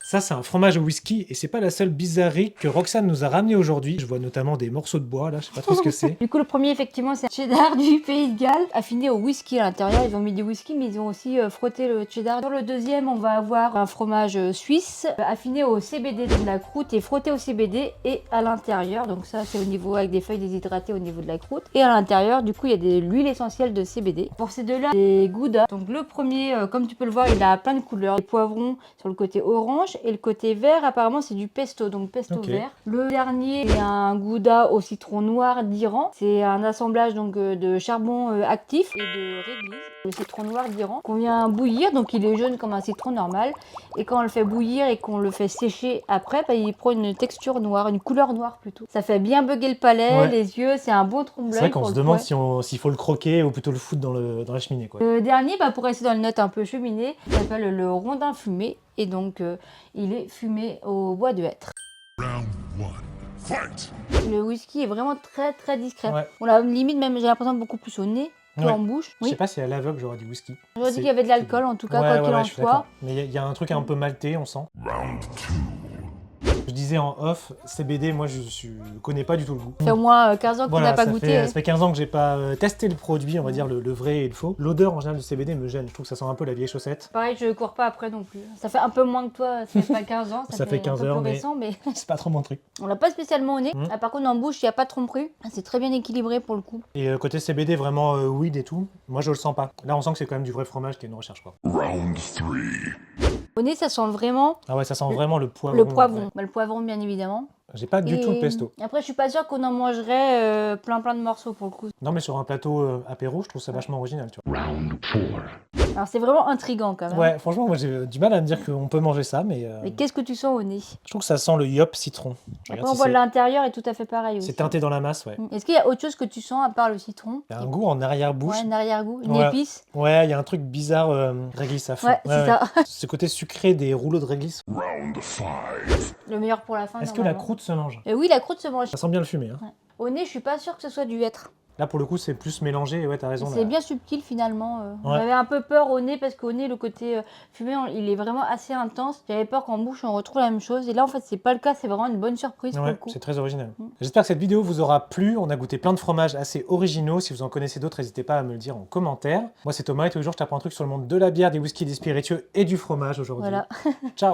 Ça, c'est un fromage au whisky et c'est pas la seule bizarrerie que Roxane nous a ramené aujourd'hui. Je vois notamment des morceaux de bois là, je sais pas trop ce que c'est. Du coup, le premier, effectivement, c'est un cheddar du Pays de Galles, affiné au whisky à l'intérieur. Ils ont mis du whisky, mais ils ont aussi frotté le cheddar. Sur le deuxième, on va avoir un fromage suisse, affiné au CBD, donc la croûte est frottée au CBD et à l'intérieur. Donc ça, c'est au niveau avec des feuilles déshydratées au niveau de la croûte. Et à l'intérieur, du coup, il y a de l'huile essentielle de CBD. Pour ces deux-là, des goudas. Donc le premier, comme tu peux le voir, il a plein de couleurs. Les poivrons sur le côté orange et le côté vert, apparemment, c'est du pesto, donc pesto vert. Le dernier, c'est un gouda au citron noir d'Iran. C'est un assemblage donc de charbon actif et de réglisse. Le citron noir d'Iran qu'on vient bouillir, donc il est jaune comme un citron normal. Et quand on le fait bouillir et qu'on le fait sécher après, bah, il prend une texture noire, une couleur noire plutôt. Ça fait bien bugger le palais, les yeux, c'est un bon trompe-l'œil. C'est vrai qu'on se demande s'il faut le croquer ou plutôt le foutre dans la cheminée, quoi. Le dernier, bah, pour rester dans le note un peu cheminée, il s'appelle le rondin fumé. Et donc, il est fumé au bois de hêtre. Le whisky est vraiment très discret. On l'a limite même, j'ai l'impression, beaucoup plus au nez qu'en bouche. Je sais pas si à l'aveugle j'aurais dit whisky. J'aurais dit qu'il y avait de l'alcool en tout cas, quoi qu'il en soit. Mais il y a un truc un peu maltais, on sent. Je disais en off, CBD, moi je connais pas du tout le goût. Ça fait au moins 15 ans que tu n'as pas goûté. Ça fait 15 ans que j'ai pas testé le produit, on va dire le vrai et le faux. L'odeur en général du CBD me gêne, je trouve que ça sent un peu la vieille chaussette. Pareil, je cours pas après non plus. Ça fait un peu moins que toi, ça fait pas 15 ans, ça fait 15 heures, mais c'est pas trop mon truc. On l'a pas spécialement au nez. Ah, par contre en bouche, il n'y a pas de tromperie. C'est très bien équilibré pour le coup. Et côté CBD, vraiment weed et tout, moi je le sens pas. Là on sent que c'est quand même du vrai fromage qui est une recherche, quoi. Round 3. Au nez, ça sent vraiment... Ah ouais, ça sent vraiment le poivron. Le poivron. Bah, le poivron, bien évidemment. J'ai pas du tout le pesto. Après, je suis pas sûre qu'on en mangerait plein de morceaux pour le coup. Non, mais sur un plateau apéro, je trouve ça vachement original, tu vois. Round 4. Alors, c'est vraiment intriguant quand même. Ouais, franchement, moi j'ai du mal à me dire qu'on peut manger ça, mais... Mais qu'est-ce que tu sens au nez? Je trouve que ça sent le yop citron. Après, on voit l'intérieur est tout à fait pareil aussi. C'est teinté dans la masse, ouais. Est-ce qu'il y a autre chose que tu sens à part le citron? Il y a un goût en arrière-bouche. Ouais, un arrière-goût, une épice. Ouais, il y a un truc bizarre, réglisse à fond. Ouais, c'est ça. Ce côté sucré des rouleaux de réglisse. Round 5. Le meilleur pour la fin. Est-ce que la croûte se mange? Oui, la croûte se mange. Ça sent bien le fumé. Hein. Ouais. Au nez, je suis pas sûre que ce soit du hêtre. Là, pour le coup, c'est plus mélangé. Et ouais, t'as raison. C'est bien subtil finalement. J'avais un peu peur au nez parce qu'au nez, le côté fumé, il est vraiment assez intense. J'avais peur qu'en bouche, on retrouve la même chose. Et là, en fait, c'est pas le cas. C'est vraiment une bonne surprise pour le coup. C'est très original. J'espère que cette vidéo vous aura plu. On a goûté plein de fromages assez originaux. Si vous en connaissez d'autres, n'hésitez pas à me le dire en commentaire. Moi, c'est Thomas et tous les jours, je t'apprends un truc sur le monde de la bière, des whiskies, des spiritueux et du fromage aujourd'hui. Voilà. Ciao.